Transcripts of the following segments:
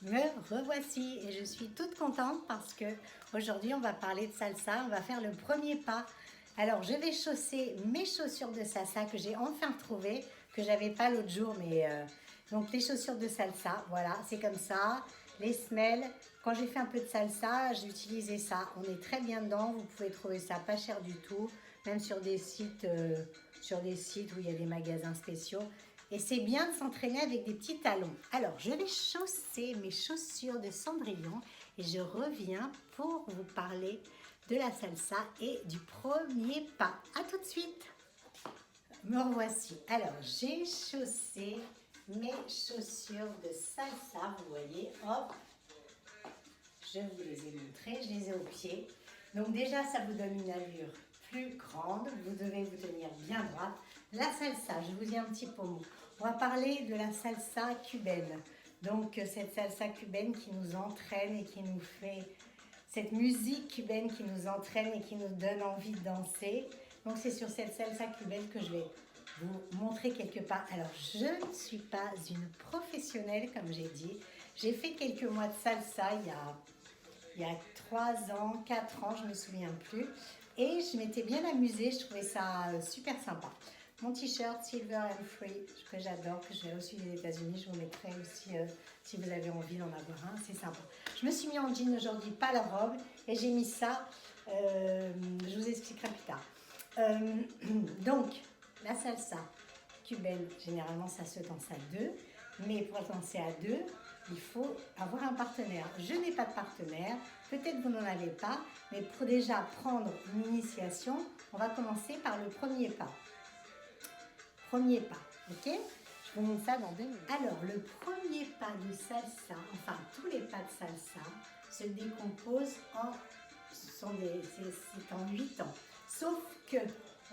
Me revoici et je suis toute contente parce que aujourd'hui on va parler de salsa, on va faire le premier pas. Alors je vais chausser mes chaussures de salsa que j'ai enfin retrouvées, que j'avais pas l'autre jour, mais donc les chaussures de salsa, voilà, c'est comme ça. Les semelles, quand j'ai fait un peu de salsa, j'ai utilisé ça. On est très bien dedans, vous pouvez trouver ça pas cher du tout, même sur des sites où il y a des magasins spéciaux. Et c'est bien de s'entraîner avec des petits talons. Alors, je vais chausser mes chaussures de Cendrillon et je reviens pour vous parler de la salsa et du premier pas. À tout de suite. Me revoici. Alors, j'ai chaussé mes chaussures de salsa. Vous voyez, hop, je vous les ai montrées, je les ai au pied. Donc déjà, ça vous donne une allure plus grande. Vous devez vous tenir bien droite. La salsa, je vous dis un petit peu mot. On va parler de la salsa cubaine. Donc cette salsa cubaine qui nous entraîne et qui nous fait... Cette musique cubaine qui nous entraîne et qui nous donne envie de danser. Donc c'est sur cette salsa cubaine que je vais vous montrer quelques pas. Alors je ne suis pas une professionnelle comme j'ai dit. J'ai fait quelques mois de salsa il y a 3 ans, 4 ans, je ne me souviens plus. Et je m'étais bien amusée, je trouvais ça super sympa. Mon t-shirt Silver and Free, que j'adore, que j'ai reçu des États-Unis, je vous mettrai aussi si vous avez envie d'en avoir un, c'est sympa. Je me suis mis en jean aujourd'hui, pas la robe, et j'ai mis ça, je vous expliquerai plus tard. Donc, la salsa cubaine, généralement ça se danse à deux, mais pour danser à deux, il faut avoir un partenaire. Je n'ai pas de partenaire, peut-être vous n'en avez pas, mais pour déjà prendre une initiation, on va commencer par le premier pas. Premier pas, ok? Je vous montre ça dans 2 minutes. Alors, le premier pas de salsa, enfin tous les pas de salsa, se décomposent c'est en 8 temps. Sauf que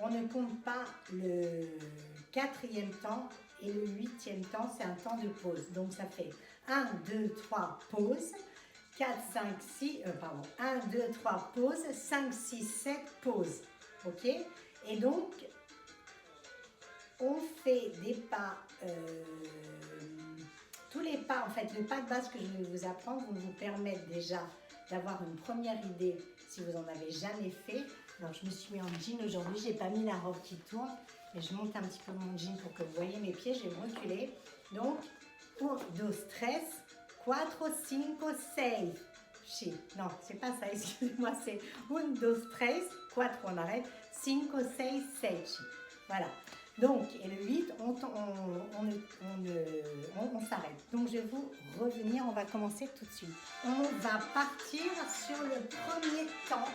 on ne compte pas le 4e temps et le 8e temps, c'est un temps de pause. Donc ça fait 1, 2, 3, pause. 4, 5, 6, 1, 2, 3, pause. 5, 6, 7, pause. Ok? Et donc, on fait des pas, tous les pas, en fait, le pas de base que je vais vous apprendre vont vous permettre déjà d'avoir une première idée si vous n'en avez jamais fait. Alors, je me suis mis en jean aujourd'hui, j'ai pas mis la robe qui tourne, mais je monte un petit peu mon jean pour que vous voyez mes pieds, je vais me reculer. Donc, 1, 2, 3, 4, 5, 6. Non, c'est pas ça, excusez-moi, c'est 1, 2, 3, 4, on arrête, 5, 6, 7. Voilà. Donc, et le 8, on s'arrête. Donc, je vais vous revenir, on va commencer tout de suite. On va partir sur le premier temps,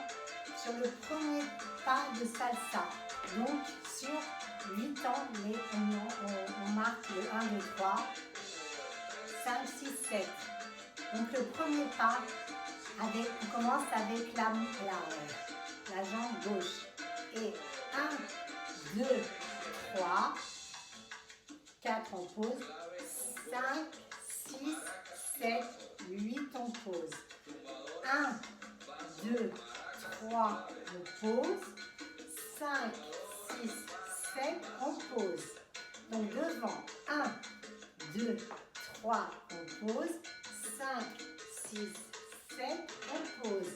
sur le premier pas de salsa. Donc, sur 8 temps, mais on marque le 1, 2, 3, 5, 6, 7. Donc, le premier pas, on commence avec la jambe gauche. Et 1, 2, 3, 4 en pause, 5, 6, 7, 8 en pause. 1, 2, 3 en pause, 5, 6, 7 en pause. Donc devant, 1, 2, 3 en pause, 5, 6, 7 en pause.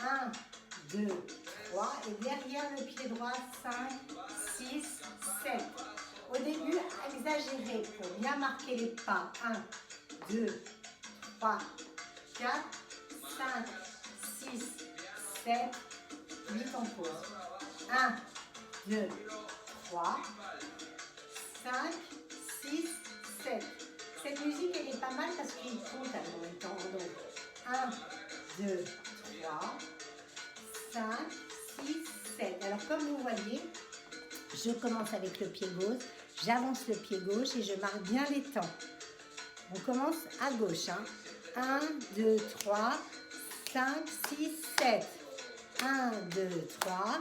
1, 2, 3 et derrière le pied droit, 5, 6, 7. Au début, exagérez pour bien marquer les pas. 1, 2, 3, 4, 5, 6, 7, 8 en pause. 1, 2, 3, 5, 6, 7. Cette musique, elle est pas mal parce qu'il compte en même temps. Donc, 1, 2, 3, 5, 6, 7. Alors, comme vous voyez, je commence avec le pied gauche, j'avance le pied gauche et je marque bien les temps. On commence à gauche. 1, 2, 3, 5, 6, 7. 1, 2, 3,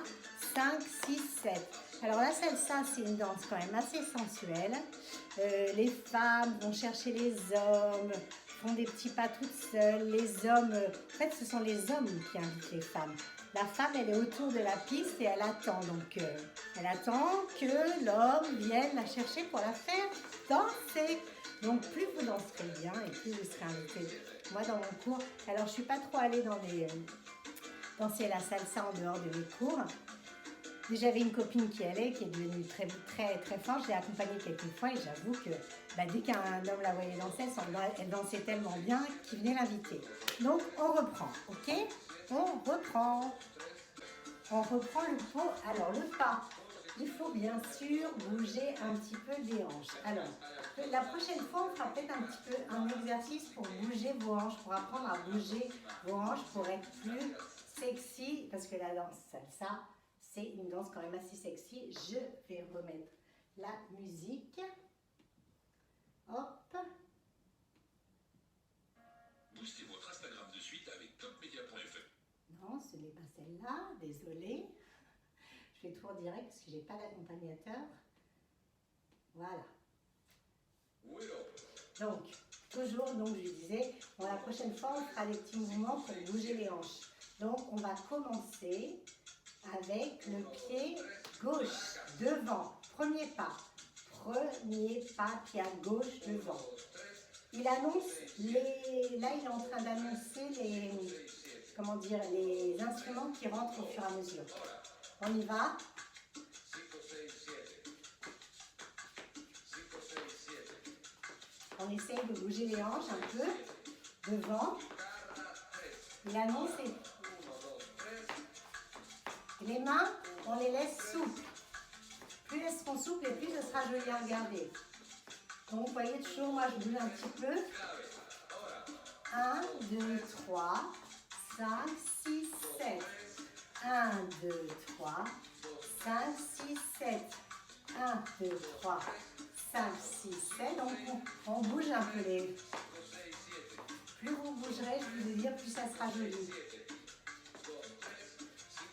5, 6, 7. Alors la salsa, c'est une danse quand même assez sensuelle. Les femmes vont chercher les hommes, font des petits pas toutes seules. Les hommes, en fait, ce sont les hommes qui invitent les femmes. La femme, elle est autour de la piste et elle attend. Donc, elle attend que l'homme vienne la chercher pour la faire danser. Donc plus vous danserez bien et plus vous serez invité. Moi dans mon cours, alors je ne suis pas trop allée dans danser la salsa en dehors de mes cours. J'avais une copine qui allait, qui est devenue très forte. Je l'ai accompagnée quelques fois et j'avoue que dès qu'un homme la voyait danser, elle dansait tellement bien qu'il venait l'inviter. Donc on reprend, ok? On reprend le pot. Alors le pas, il faut bien sûr bouger un petit peu les hanches. Alors la prochaine fois, on fera peut-être un petit peu un exercice pour bouger vos hanches, pour apprendre à bouger vos hanches pour être plus sexy, parce que la danse salsa, c'est une danse quand même assez sexy. Je vais remettre la musique. Hop. Boostez votre Instagram de suite avec topmedia.fr. Non, ce n'est pas celle-là, désolée. Je vais tout en direct parce que je n'ai pas d'accompagnateur. Voilà. Donc, toujours, je lui disais, la prochaine fois, on fera des petits mouvements pour bouger les hanches. Donc, on va commencer avec le pied gauche, devant, premier pas, pied à gauche, devant. Il annonce, là il est en train d'annoncer les instruments qui rentrent au fur et à mesure. On y va. On essaye de bouger les hanches un peu, devant. Il annonce les mains, on les laisse souples. Plus elles seront souples et plus ce sera joli à regarder. Donc vous voyez toujours, moi je bouge un petit peu. 1, 2, 3, 5, 6, 7. 1, 2, 3, 5, 6, 7. 1, 2, 3, 5, 6, 7. Donc on bouge un peu les... Plus vous bougerez, je vais vous dire, plus ça sera joli.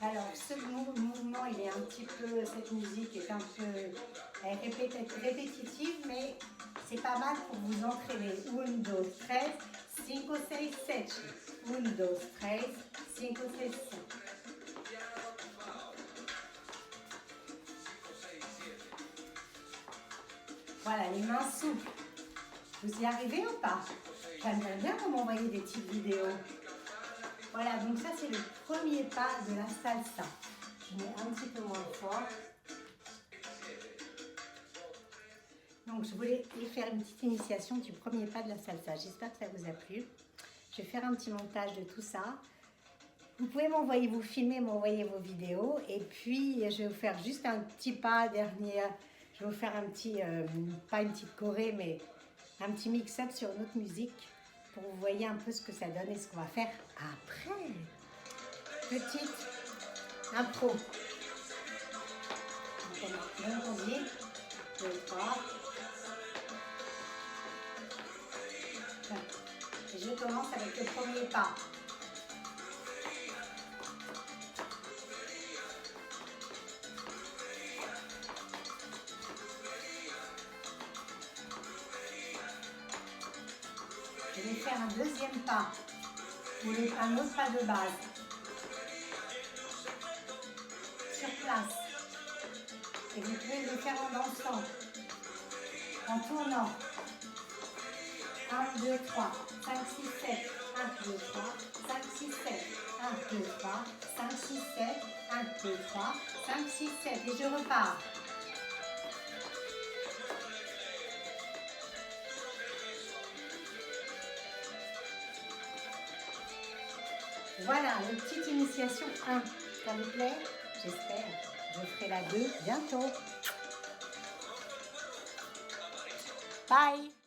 Alors, ce mouvement, il est un petit peu, cette musique est un peu répétitive, mais c'est pas mal pour vous entraîner. 1, 2, 3, 5, 6, 7. 1, 2, 3, 5, 6, 7. Voilà, les mains souples. Vous y arrivez ou pas? J'aimerais bien que vous m'envoyiez des petites vidéos. Voilà, donc ça c'est le premier pas de la salsa. Je mets un petit peu moins fort. Donc je voulais faire une petite initiation du premier pas de la salsa. J'espère que ça vous a plu. Je vais faire un petit montage de tout ça. Vous pouvez m'envoyer, vous filmer, m'envoyer vos vidéos. Et puis je vais vous faire juste un petit pas dernier. Je vais vous faire un petit, pas une petite choré, mais un petit mix-up sur une autre musique. Pour que vous voyez un peu ce que ça donne et ce qu'on va faire après. Petite impro. On dit 2, 3. Et je commence avec le premier pas. Je vais faire un deuxième pas, ou un autre pas de base. Sur place. Et vous pouvez le faire en dansant, en tournant. 1, 2, 3, 5, 6, 7. 1, 2, 3, 5, 6, 7. 1, 2, 3, 5, 6, 7. 1, 2, 3, 5, 6, 7. Et je repars. Voilà, une petite initiation 1. Ça vous plaît? J'espère. Je ferai la 2 bientôt. Bye!